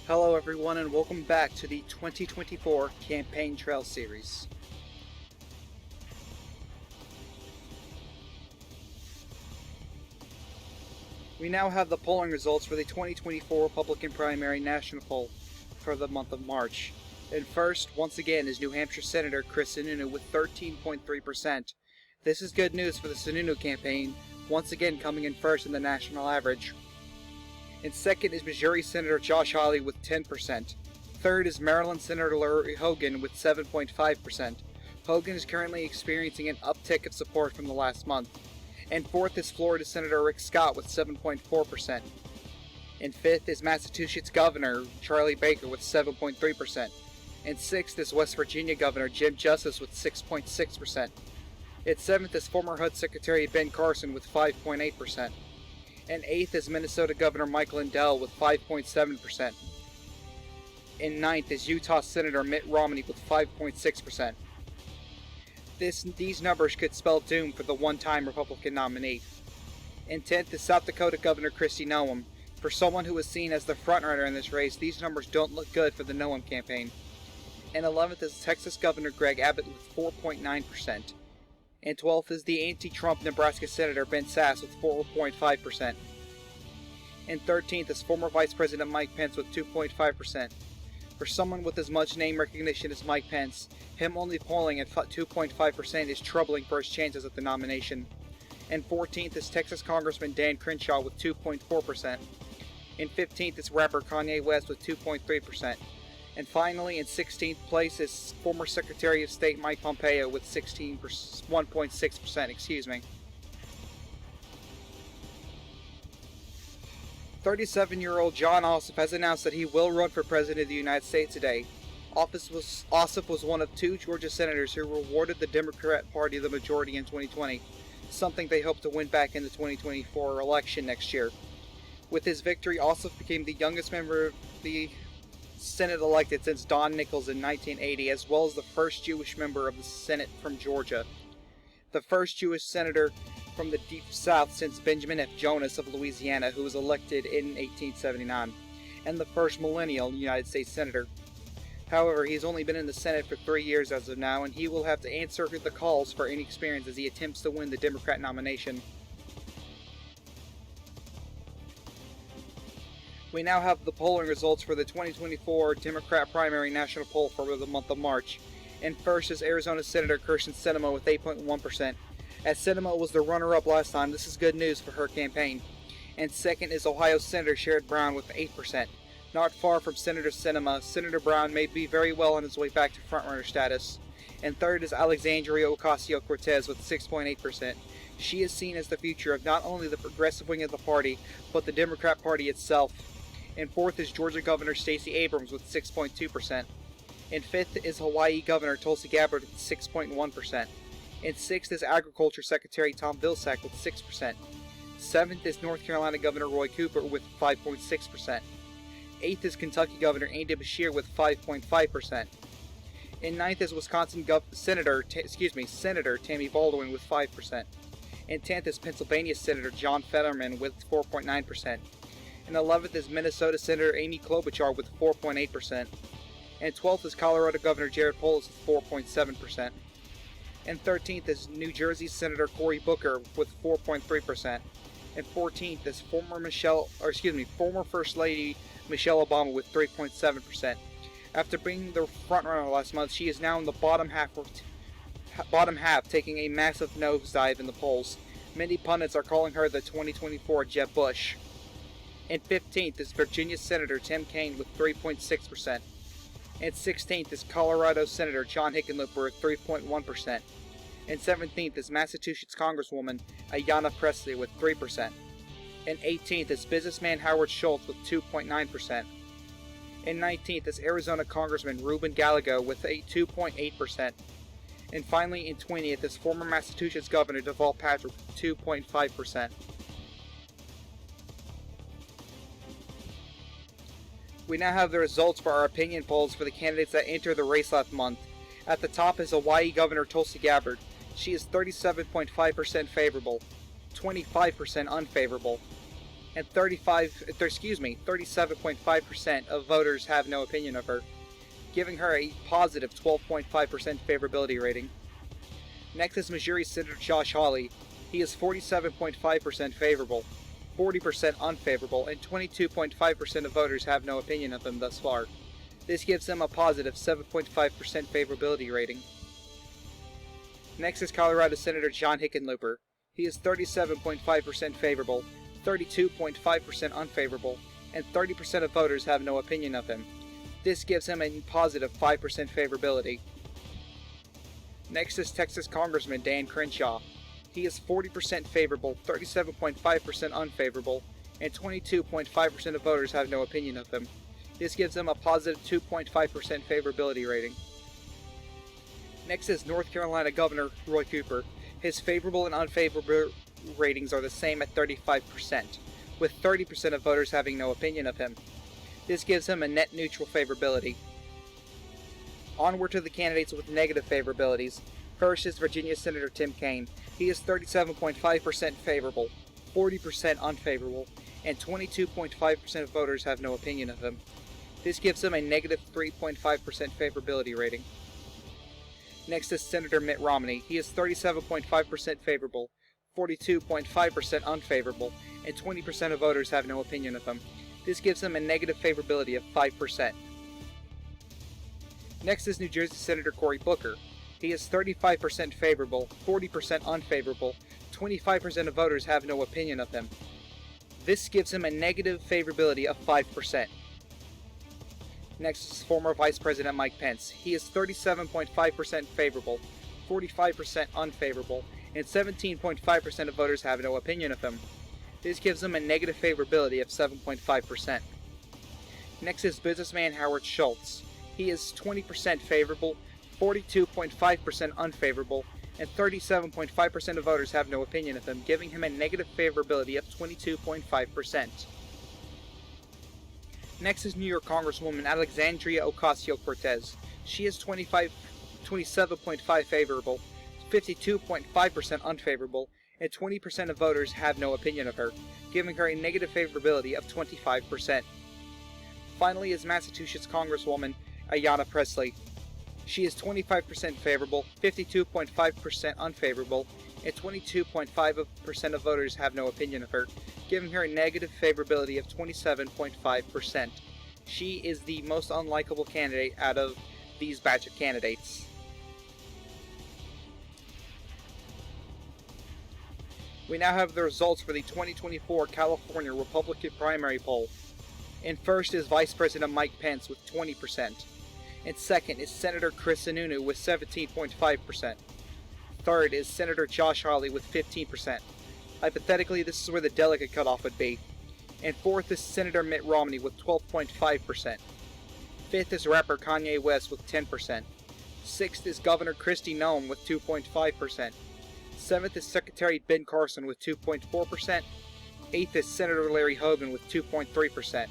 Hello everyone and welcome back to the 2024 Campaign Trail Series. We now have the polling results for the 2024 Republican primary national poll for the month of March. And first, once again, is New Hampshire Senator Chris Sununu with 13.3%. This is good news for the Sununu campaign, once again coming in first in the national average. And second is Missouri Senator Josh Hawley with 10%. Third is Maryland Senator Larry Hogan with 7.5%. Hogan is currently experiencing an uptick of support from the last month. And fourth is Florida Senator Rick Scott with 7.4%. And fifth is Massachusetts Governor Charlie Baker with 7.3%. And sixth is West Virginia Governor Jim Justice with 6.6%. And seventh is former HUD Secretary Ben Carson with 5.8%. And eighth is Minnesota Governor Mike Lindell with 5.7%. And ninth is Utah Senator Mitt Romney with 5.6%. These numbers could spell doom for the one-time Republican nominee. And 10th is South Dakota Governor Kristi Noem. For someone who is seen as the frontrunner in this race, these numbers don't look good for the Noem campaign. And 11th is Texas Governor Greg Abbott with 4.9%. And 12th is the anti-Trump Nebraska Senator Ben Sasse with 4.5%. And 13th is former Vice President Mike Pence with 2.5%. For someone with as much name recognition as Mike Pence, him only polling at 2.5% is troubling for his chances at the nomination. And 14th is Texas Congressman Dan Crenshaw with 2.4%. And 15th is rapper Kanye West with 2.3%. And finally, in 16th place is former Secretary of State Mike Pompeo with 1.6%. 37-year-old John Ossoff has announced that he will run for President of the United States today. Ossoff was one of two Georgia senators who rewarded the Democrat Party the majority in 2020, something they hope to win back in the 2024 election next year. With his victory, Ossoff became the youngest member of the Senate elected since Don Nichols in 1980, as well as the first Jewish member of the Senate from Georgia, the first Jewish senator from the Deep South since Benjamin F. Jonas of Louisiana, who was elected in 1879, and the first millennial United States senator. However, he's only been in the Senate for 3 years as of now, and he will have to answer the calls for any experience as he attempts to win the Democrat nomination. We now have the polling results for the 2024 Democrat primary national poll for the month of March. And first is Arizona Senator Kyrsten Sinema with 8.1%. As Sinema was the runner-up last time, this is good news for her campaign. And second is Ohio Senator Sherrod Brown with 8%. Not far from Senator Sinema, Senator Brown may be very well on his way back to frontrunner status. And third is Alexandria Ocasio-Cortez with 6.8%. She is seen as the future of not only the progressive wing of the party, but the Democrat Party itself. And fourth is Georgia Governor Stacey Abrams with 6.2%. And fifth is Hawaii Governor Tulsi Gabbard with 6.1%. And sixth is Agriculture Secretary Tom Vilsack with 6%. Seventh is North Carolina Governor Roy Cooper with 5.6%. Eighth is Kentucky Governor Andy Beshear with 5.5%. And ninth is Wisconsin Senator Tammy Baldwin with 5%. And 10th is Pennsylvania Senator John Fetterman with 4.9%. And 11th is Minnesota Senator Amy Klobuchar with 4.8%. And 12th is Colorado Governor Jared Polis with 4.7%. And 13th is New Jersey Senator Cory Booker with 4.3%. And 14th is former First Lady Michelle Obama with 3.7%. After being the frontrunner last month, she is now in the bottom half, taking a massive nosedive in the polls. Many pundits are calling her the 2024 Jeb Bush. And 15th is Virginia Senator Tim Kaine with 3.6%. And 16th is Colorado Senator John Hickenlooper with 3.1%. And 17th is Massachusetts Congresswoman Ayanna Pressley with 3%. And 18th is businessman Howard Schultz with 2.9%. And 19th is Arizona Congressman Ruben Gallego with a 2.8%. And finally, in 20th is former Massachusetts Governor Deval Patrick with 2.5%. We now have the results for our opinion polls for the candidates that enter the race last month. At the top is Hawaii Governor Tulsi Gabbard. She is 37.5% favorable, 25% unfavorable. and 37.5% of voters have no opinion of her, giving her a positive 12.5% favorability rating. Next is Missouri Senator Josh Hawley. He is 47.5% favorable, 40% unfavorable, and 22.5% of voters have no opinion of him thus far. This gives him a positive 7.5% favorability rating. Next is Colorado Senator John Hickenlooper. He is 37.5% favorable, 32.5% unfavorable, and 30% of voters have no opinion of him. This gives him a positive 5% favorability. Next is Texas Congressman Dan Crenshaw. He is 40% favorable, 37.5% unfavorable, and 22.5% of voters have no opinion of him. This gives him a positive 2.5% favorability rating. Next is North Carolina Governor Roy Cooper. His favorable and unfavorable ratings are the same at 35%, with 30% of voters having no opinion of him. This gives him a net neutral favorability. Onward to the candidates with negative favorabilities. First is Virginia Senator Tim Kaine. He is 37.5% favorable, 40% unfavorable, and 22.5% of voters have no opinion of him. This gives him a negative 3.5% favorability rating. Next is Senator Mitt Romney. He is 37.5% favorable, 42.5% unfavorable, and 20% of voters have no opinion of him. This gives him a negative favorability of 5%. Next is New Jersey Senator Cory Booker. He is 35% favorable, 40% unfavorable, 25% of voters have no opinion of him. This gives him a negative favorability of 5%. Next is former Vice President Mike Pence. He is 37.5% favorable, 45% unfavorable, and 17.5% of voters have no opinion of him. This gives him a negative favorability of 7.5%. Next is businessman Howard Schultz. He is 20% favorable, 42.5% unfavorable, and 37.5% of voters have no opinion of him, giving him a negative favorability of 22.5%. Next is New York Congresswoman Alexandria Ocasio-Cortez. She is 27.5% favorable, 52.5% unfavorable, and 20% of voters have no opinion of her, giving her a negative favorability of 25%. Finally is Massachusetts Congresswoman Ayanna Pressley. She is 25% favorable, 52.5% unfavorable, and 22.5% of voters have no opinion of her, giving her a negative favorability of 27.5%. She is the most unlikable candidate out of these batch of candidates. We now have the results for the 2024 California Republican primary poll. In first is Vice President Mike Pence with 20%. In second is Senator Chris Sununu with 17.5%. Third is Senator Josh Hawley with 15%. Hypothetically, this is where the delegate cutoff would be. And fourth is Senator Mitt Romney with 12.5%. Fifth is rapper Kanye West with 10%. Sixth is Governor Kristi Noem with 2.5%. Seventh is Secretary Ben Carson with 2.4%. Eighth is Senator Larry Hogan with 2.3%.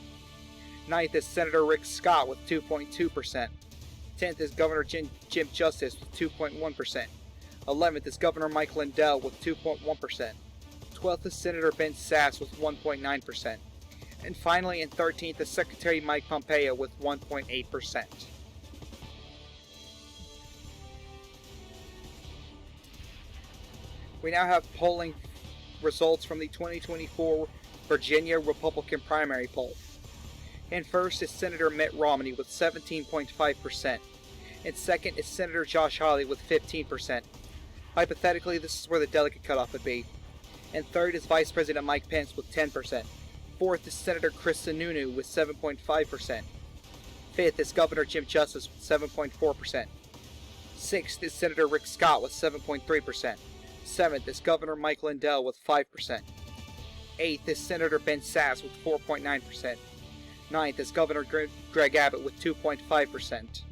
Ninth is Senator Rick Scott with 2.2%. 10th is Governor Jim Justice with 2.1%. 11th is Governor Mike Lindell with 2.1%. 12th is Senator Ben Sasse with 1.9%. And finally, in 13th is Secretary Mike Pompeo with 1.8%. We now have polling results from the 2024 Virginia Republican primary poll. And first is Senator Mitt Romney with 17.5%. And second is Senator Josh Hawley with 15%. Hypothetically, this is where the delegate cutoff would be. And third is Vice President Mike Pence with 10%. Fourth is Senator Chris Sununu with 7.5%. Fifth is Governor Jim Justice with 7.4%. Sixth is Senator Rick Scott with 7.3%. Seventh is Governor Mike Lindell with 5%. Eighth is Senator Ben Sasse with 4.9%. Ninth is Governor Greg Abbott with 2.5%.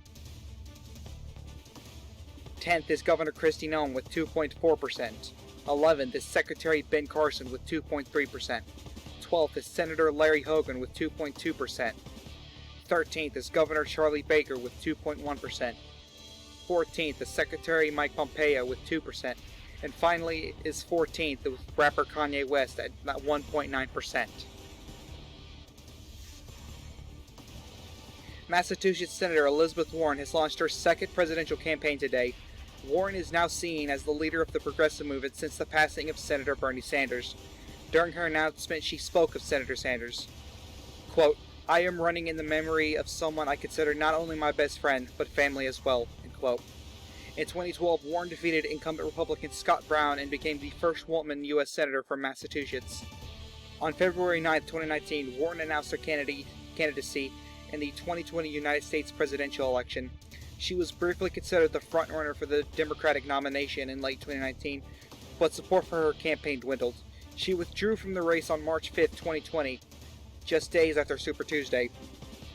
10th is Governor Kristi Noem with 2.4%. 11th is Secretary Ben Carson with 2.3%. 12th is Senator Larry Hogan with 2.2%. 13th is Governor Charlie Baker with 2.1%. 14th is Secretary Mike Pompeo with 2%. And finally is 14th with rapper Kanye West at 1.9%. Massachusetts Senator Elizabeth Warren has launched her second presidential campaign today. Warren is now seen as the leader of the progressive movement since the passing of Senator Bernie Sanders. During her announcement, she spoke of Senator Sanders. Quote, "I am running in the memory of someone I consider not only my best friend, but family as well." End quote. In 2012, Warren defeated incumbent Republican Scott Brown and became the first woman U.S. Senator from Massachusetts. On February 9, 2019, Warren announced her candidacy in the 2020 United States presidential election. She was briefly considered the frontrunner for the Democratic nomination in late 2019, but support for her campaign dwindled. She withdrew from the race on March 5, 2020, just days after Super Tuesday.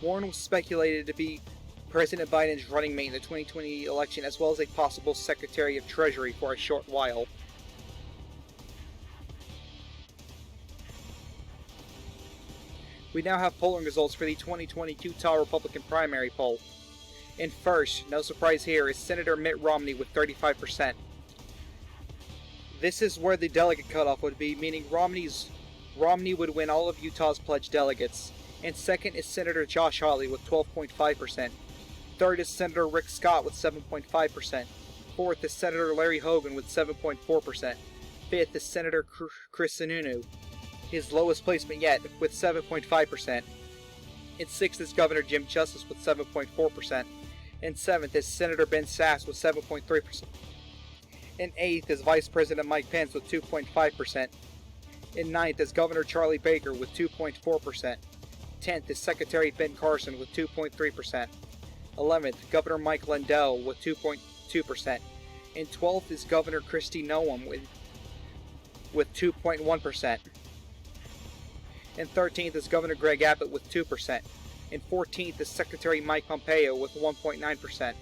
Warren was speculated to be President Biden's running mate in the 2020 election, as well as a possible Secretary of Treasury for a short while. We now have polling results for the 2020 Utah Republican primary poll. In first, no surprise here, is Senator Mitt Romney with 35%. This is where the delegate cutoff would be, meaning Romney would win all of Utah's pledged delegates. And second is Senator Josh Hawley with 12.5%. Third is Senator Rick Scott with 7.5%. Fourth is Senator Larry Hogan with 7.4%. Fifth is Senator Chris Sununu, his lowest placement yet, with 7.5%. And sixth is Governor Jim Justice with 7.4%. And seventh is Senator Ben Sasse with 7.3%. And eighth is Vice President Mike Pence with 2.5%. And ninth is Governor Charlie Baker with 2.4%. 10th is Secretary Ben Carson with 2.3%. 11th, Governor Mike Lindell with 2.2%. And 12th is Governor Kristi Noem with 2.1%. And 13th is Governor Greg Abbott with 2%. And 14th is Secretary Mike Pompeo with 1.9%.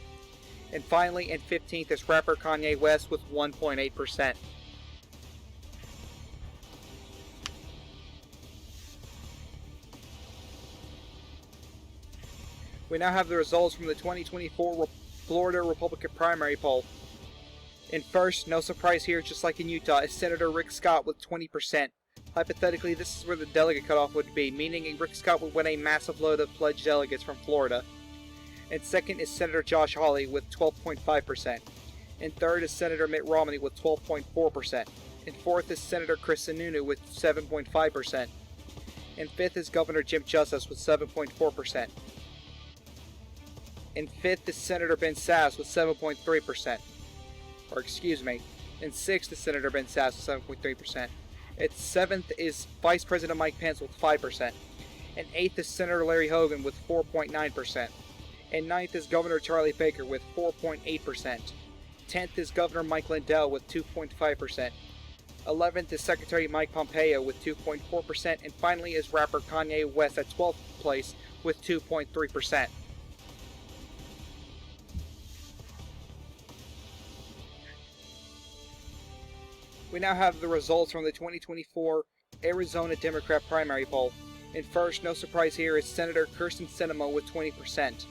And finally, and 15th is rapper Kanye West with 1.8%. We now have the results from the 2024 Florida Republican primary poll. In first, no surprise here, just like in Utah, is Senator Rick Scott with 20%. Hypothetically, this is where the delegate cutoff would be, meaning Rick Scott would win a massive load of pledged delegates from Florida. And second is Senator Josh Hawley with 12.5%. And third is Senator Mitt Romney with 12.4%. And fourth is Senator Chris Sununu with 7.5%. And fifth is Governor Jim Justice with 7.4%. And fifth is Senator Ben Sasse with 7.3%. Or excuse me. And sixth is Senator Ben Sasse with 7.3%. And seventh is Vice President Mike Pence with 5%. And eighth is Senator Larry Hogan with 4.9%. And ninth is Governor Charlie Baker with 4.8%. 10th is Governor Mike Lindell with 2.5%. 11th is Secretary Mike Pompeo with 2.4%. And finally is rapper Kanye West at 12th place with 2.3%. We now have the results from the 2024 Arizona Democrat primary poll. And first, no surprise here, is Senator Kyrsten Sinema with 20%.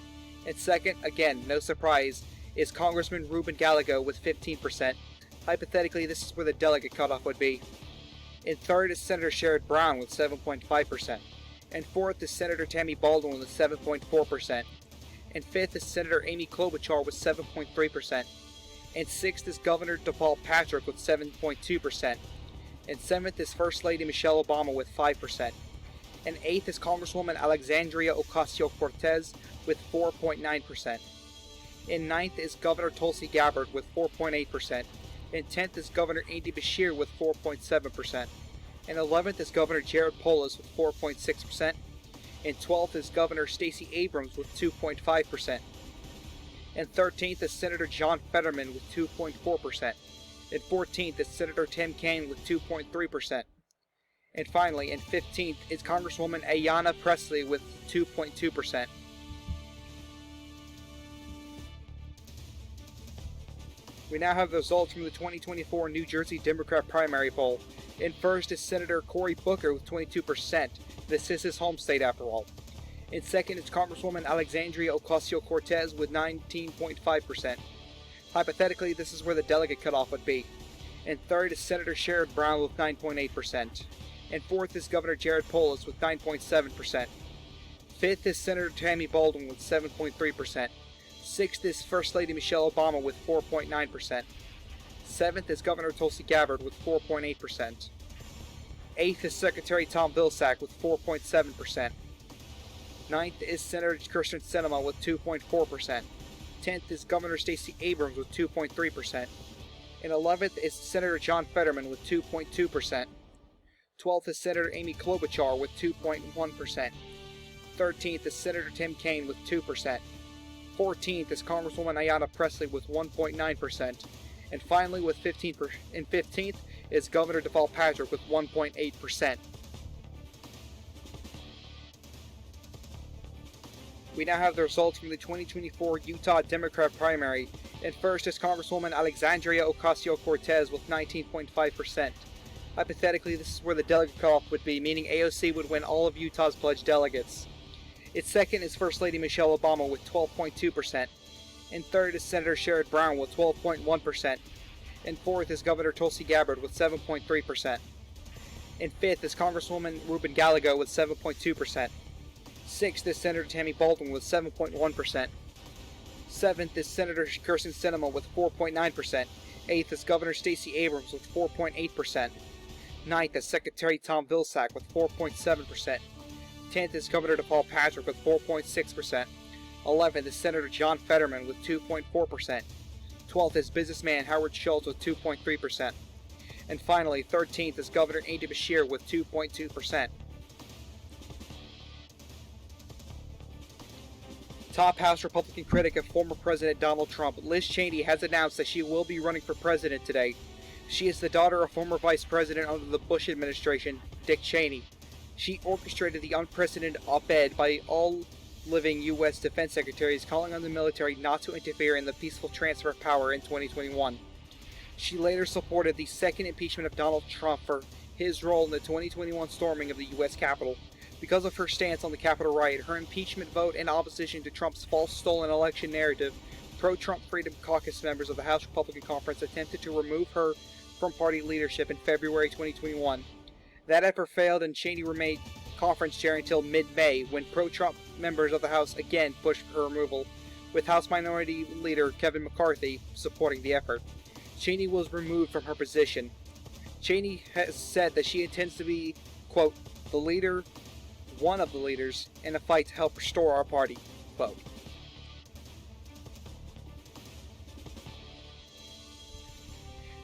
And second, again, no surprise, is Congressman Ruben Gallego with 15%. Hypothetically, this is where the delegate cutoff would be. And third is Senator Sherrod Brown with 7.5%. And fourth is Senator Tammy Baldwin with 7.4%. And fifth is Senator Amy Klobuchar with 7.3%. And sixth is Governor Deval Patrick with 7.2%. And seventh is First Lady Michelle Obama with 5%. And eighth is Congresswoman Alexandria Ocasio-Cortez with 4.9%. And ninth is Governor Tulsi Gabbard with 4.8%. And 10th is Governor Andy Beshear with 4.7%. And 11th is Governor Jared Polis with 4.6%. And 12th is Governor Stacey Abrams with 2.5%. And 13th is Senator John Fetterman with 2.4%. And 14th is Senator Tim Kaine with 2.3%. And finally, and 15th is Congresswoman Ayanna Pressley with 2.2%. We now have the results from the 2024 New Jersey Democrat primary poll. In first is Senator Cory Booker with 22%. This is his home state after all. In second is Congresswoman Alexandria Ocasio-Cortez with 19.5%. Hypothetically, this is where the delegate cutoff would be. And third is Senator Sherrod Brown with 9.8%. And fourth is Governor Jared Polis with 9.7%. 5th is Senator Tammy Baldwin with 7.3%. 6th is First Lady Michelle Obama with 4.9%. 7th is Governor Tulsi Gabbard with 4.8%. 8th is Secretary Tom Vilsack with 4.7%. 9th is Senator Kyrsten Sinema with 2.4%. 10th is Governor Stacey Abrams with 2.3%. And 11th is Senator John Fetterman with 2.2%. 12th is Senator Amy Klobuchar with 2.1%. 13th is Senator Tim Kaine with 2%. 14th is Congresswoman Ayanna Pressley with 1.9%. And finally, with 15th is Governor Deval Patrick with 1.8%. We now have the results from the 2024 Utah Democrat primary, and first is Congresswoman Alexandria Ocasio-Cortez with 19.5%. Hypothetically, this is where the delegate cutoff would be, meaning AOC would win all of Utah's pledged delegates. Its second is First Lady Michelle Obama with 12.2%. And third is Senator Sherrod Brown with 12.1%. And fourth is Governor Tulsi Gabbard with 7.3%. And fifth is Congresswoman Ruben Gallego with 7.2%. Sixth is Senator Tammy Baldwin with 7.1%. Seventh is Senator Kyrsten Sinema with 4.9%. Eighth is Governor Stacey Abrams with 4.8%. Ninth is Secretary Tom Vilsack with 4.7%. 10th is Governor Deval Patrick with 4.6%. 11th is Senator John Fetterman with 2.4%. 12th is businessman Howard Schultz with 2.3%. And finally, 13th is Governor Andy Beshear with 2.2%. Top House Republican critic of former President Donald Trump, Liz Cheney, has announced that she will be running for president today. She is the daughter of former Vice President under the Bush administration, Dick Cheney. She orchestrated the unprecedented op-ed by all living U.S. defense secretaries calling on the military not to interfere in the peaceful transfer of power in 2021. She later supported the second impeachment of Donald Trump for his role in the 2021 storming of the U.S. Capitol. Because of her stance on the Capitol riot, her impeachment vote, and opposition to Trump's false stolen election narrative, pro-Trump Freedom Caucus members of the House Republican Conference attempted to remove her from party leadership in February 2021. That effort failed, and Cheney remained conference chair until mid-May, when pro-Trump members of the House again pushed for her removal, with House Minority Leader Kevin McCarthy supporting the effort. Cheney was removed from her position. Cheney has said that she intends to be, quote, one of the leaders in a fight to help restore our party, quote.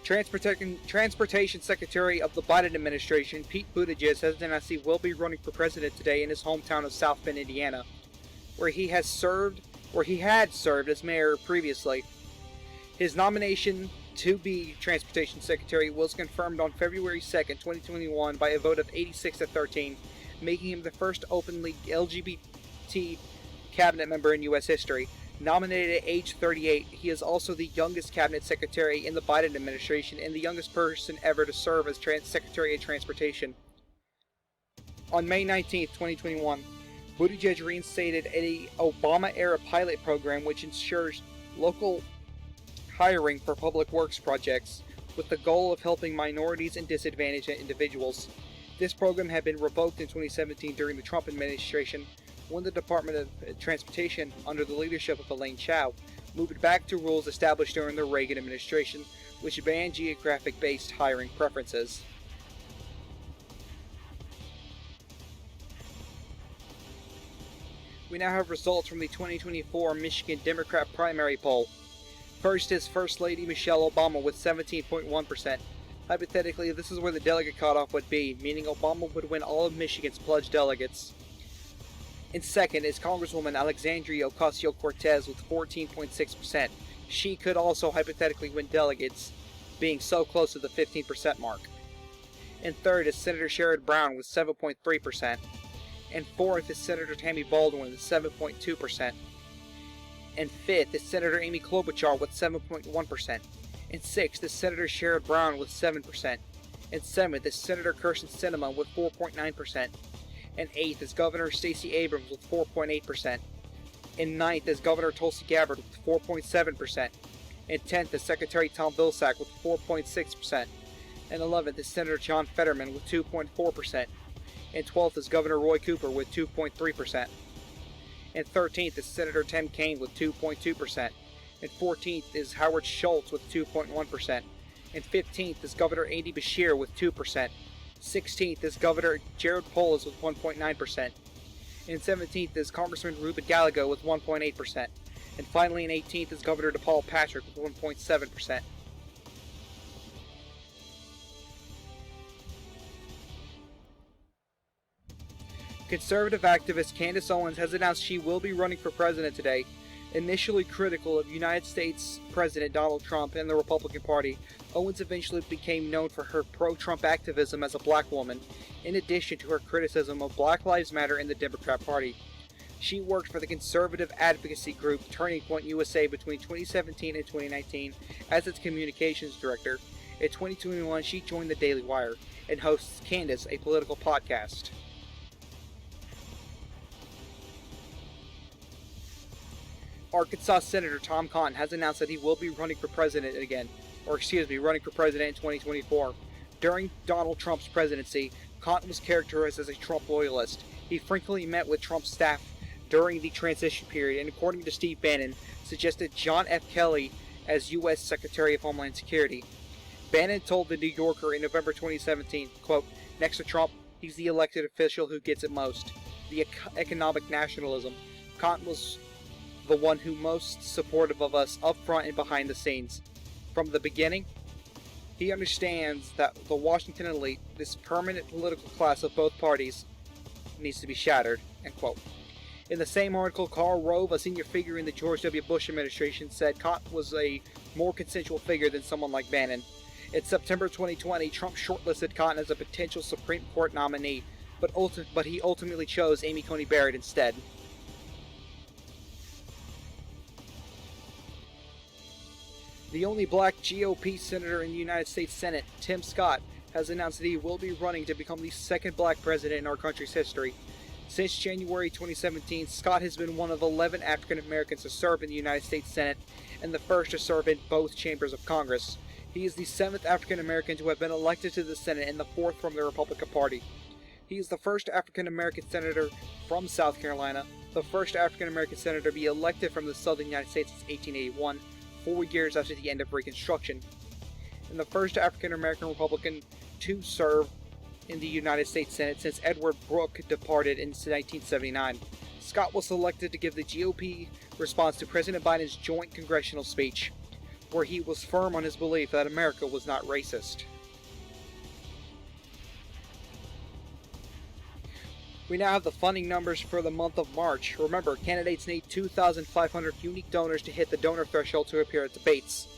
Transportation Secretary of the Biden administration, Pete Buttigieg, has announced he will be running for president today in his hometown of South Bend, Indiana, where he had served as mayor previously. His nomination to be Transportation Secretary was confirmed on February 2nd, 2021 by a vote of 86-13, making him the first openly LGBT cabinet member in U.S. history. Nominated at age 38, he is also the youngest cabinet secretary in the Biden administration and the youngest person ever to serve as Secretary of Transportation. On May 19, 2021, Buttigieg reinstated an Obama-era pilot program which ensures local hiring for public works projects, with the goal of helping minorities and disadvantaged individuals. This program had been revoked in 2017 during the Trump administration, when the Department of Transportation, under the leadership of Elaine Chao, moved back to rules established during the Reagan administration, which banned geographic-based hiring preferences. We now have results from the 2024 Michigan Democrat primary poll. First is First Lady Michelle Obama with 17.1%. Hypothetically, this is where the delegate cutoff would be, meaning Obama would win all of Michigan's pledged delegates. In second is Congresswoman Alexandria Ocasio-Cortez with 14.6%. She could also hypothetically win delegates, being so close to the 15% mark. And third is Senator Sherrod Brown with 7.3%. And fourth is Senator Tammy Baldwin with 7.2%. And fifth is Senator Amy Klobuchar with 7.1%. And sixth is Senator Sherrod Brown with 7%. And seventh is Senator Kyrsten Sinema with 4.9%. And eighth is Governor Stacey Abrams with 4.8%. And ninth is Governor Tulsi Gabbard with 4.7%. And 10th is Secretary Tom Vilsack with 4.6%. And 11th is Senator John Fetterman with 2.4%. And 12th is Governor Roy Cooper with 2.3%. and 13th is Senator Tim Kaine with 2.2%, and 14th is Howard Schultz with 2.1%, and 15th is Governor Andy Beshear with 2%, 16th is Governor Jared Polis with 1.9%, and 17th is Congressman Ruben Gallego with 1.8%, and finally in 18th is Governor DePaul Patrick with 1.7%. Conservative activist Candace Owens has announced she will be running for president today. Initially critical of United States President Donald Trump and the Republican Party, Owens eventually became known for her pro-Trump activism as a black woman, in addition to her criticism of Black Lives Matter and the Democrat Party. She worked for the conservative advocacy group Turning Point USA between 2017 and 2019 as its communications director. In 2021, she joined the Daily Wire and hosts Candace, a political podcast. Arkansas Senator Tom Cotton has announced that he will be running for president in 2024. During Donald Trump's presidency, Cotton was characterized as a Trump loyalist. He frequently met with Trump's staff during the transition period and, according to Steve Bannon, suggested John F. Kelly as U.S. Secretary of Homeland Security. Bannon told The New Yorker in November 2017, quote, "Next to Trump, he's the elected official who gets it most. The economic nationalism. Cotton was the one who most supportive of us up front and behind the scenes. From the beginning, he understands that the Washington elite, this permanent political class of both parties, needs to be shattered," end quote. In the same article, Karl Rove, a senior figure in the George W. Bush administration, said Cotton was a more consensual figure than someone like Bannon. In September 2020, Trump shortlisted Cotton as a potential Supreme Court nominee, but he ultimately chose Amy Coney Barrett instead. The only black GOP senator in the United States Senate, Tim Scott, has announced that he will be running to become the second black president in our country's history. Since January 2017, Scott has been one of 11 African Americans to serve in the United States Senate and the first to serve in both chambers of Congress. He is the 7th African American to have been elected to the Senate and the 4th from the Republican Party. He is the first African American senator from South Carolina, the first African American senator to be elected from the Southern United States since 1881, 4 years after the end of Reconstruction, and the first African American Republican to serve in the United States Senate since Edward Brooke departed in 1979. Scott was selected to give the GOP response to President Biden's joint congressional speech, where he was firm on his belief that America was not racist. We now have the funding numbers for the month of March. Remember, candidates need 2,500 unique donors to hit the donor threshold to appear at debates.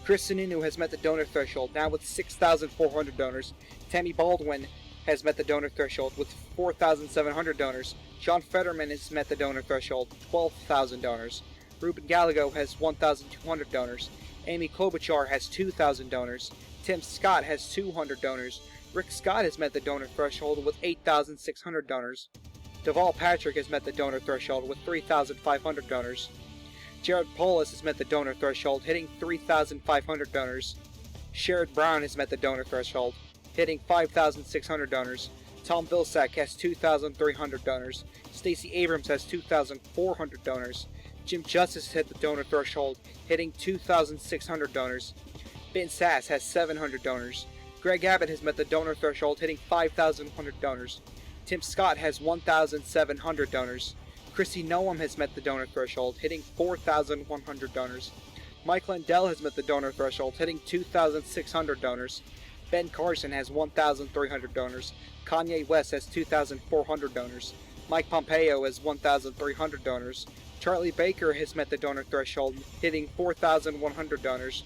Chris Sununu has met the donor threshold, now with 6,400 donors. Tammy Baldwin has met the donor threshold with 4,700 donors. John Fetterman has met the donor threshold, 12,000 donors. Ruben Gallego has 1,200 donors. Amy Klobuchar has 2,000 donors. Tim Scott has 200 donors. Rick Scott has met the donor threshold with 8,600 donors. Deval Patrick has met the donor threshold with 3,500 donors. Jared Polis has met the donor threshold, hitting 3,500 donors. Sherrod Brown has met the donor threshold, hitting 5,600 donors. Tom Vilsack has 2,300 donors. Stacey Abrams has 2,400 donors. Jim Justice hit the donor threshold, hitting 2,600 donors. Ben Sass has 700 donors. Greg Abbott has met the donor threshold, hitting 5,100 donors. Tim Scott has 1,700 donors. Kristi Noem has met the donor threshold, hitting 4,100 donors. Mike Lindell has met the donor threshold, hitting 2,600 donors. Ben Carson has 1,300 donors. Kanye West has 2,400 donors. Mike Pompeo has 1,300 donors. Charlie Baker has met the donor threshold, hitting 4,100 donors.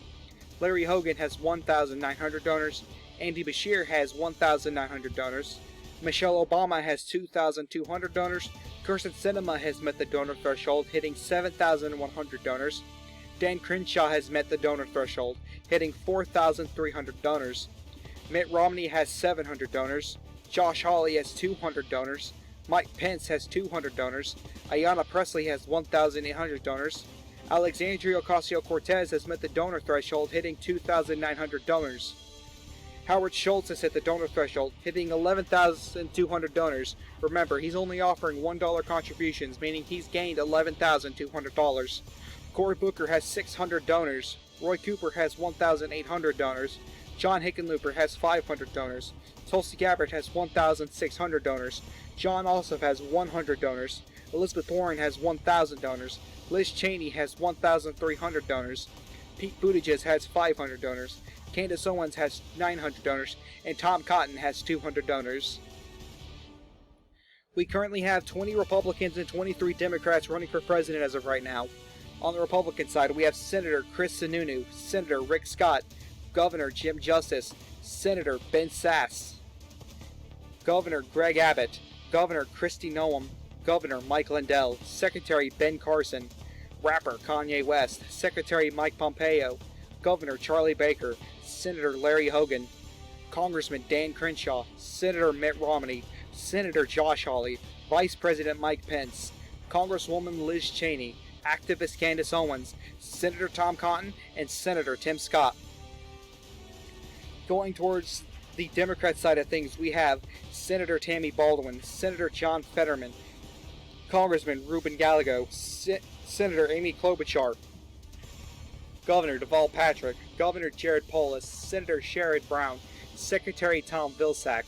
Larry Hogan has 1,900 donors. Andy Beshear has 1,900 donors. Michelle Obama has 2,200 donors. Kirsten Sinema has met the donor threshold, hitting 7,100 donors. Dan Crenshaw has met the donor threshold, hitting 4,300 donors. Mitt Romney has 700 donors. Josh Hawley has 200 donors. Mike Pence has 200 donors. Ayanna Pressley has 1,800 donors. Alexandria Ocasio-Cortez has met the donor threshold, hitting 2,900 donors. Howard Schultz has hit the donor threshold, hitting 11,200 donors. Remember, he's only offering $1 contributions, meaning he's gained $11,200. Cory Booker has 600 donors. Roy Cooper has 1,800 donors. John Hickenlooper has 500 donors. Tulsi Gabbard has 1,600 donors. John Ossoff has 100 donors. Elizabeth Warren has 1,000 donors. Liz Cheney has 1,300 donors. Pete Buttigieg has 500 donors. Candace Owens has 900 donors, and Tom Cotton has 200 donors. We currently have 20 Republicans and 23 Democrats running for president as of right now. On the Republican side, we have Senator Chris Sununu, Senator Rick Scott, Governor Jim Justice, Senator Ben Sasse, Governor Greg Abbott, Governor Kristi Noem, Governor Mike Lindell, Secretary Ben Carson, rapper Kanye West, Secretary Mike Pompeo, Governor Charlie Baker, Senator Larry Hogan, Congressman Dan Crenshaw, Senator Mitt Romney, Senator Josh Hawley, Vice President Mike Pence, Congresswoman Liz Cheney, activist Candace Owens, Senator Tom Cotton, and Senator Tim Scott. Going towards the Democrat side of things, we have Senator Tammy Baldwin, Senator John Fetterman, Congressman Ruben Gallego, Senator Amy Klobuchar, Governor Deval Patrick, Governor Jared Polis, Senator Sherrod Brown, Secretary Tom Vilsack,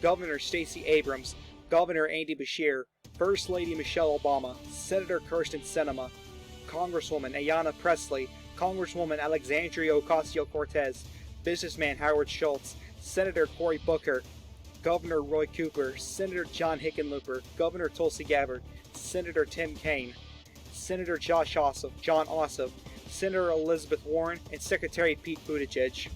Governor Stacey Abrams, Governor Andy Beshear, First Lady Michelle Obama, Senator Kirsten Sinema, Congresswoman Ayanna Pressley, Congresswoman Alexandria Ocasio-Cortez, businessman Howard Schultz, Senator Cory Booker, Governor Roy Cooper, Senator John Hickenlooper, Governor Tulsi Gabbard, Senator Tim Kaine, Senator John Ossoff, Senator Elizabeth Warren, and Secretary Pete Buttigieg.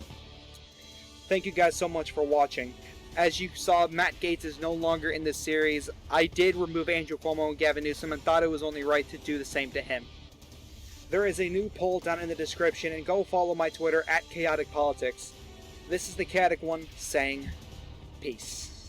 Thank you guys so much for watching. As you saw, Matt Gaetz is no longer in this series. I did remove Andrew Cuomo and Gavin Newsom and thought it was only right to do the same to him. There is a new poll down in the description, and go follow my Twitter at Khaotic Politics. This is the Khaotic One saying peace.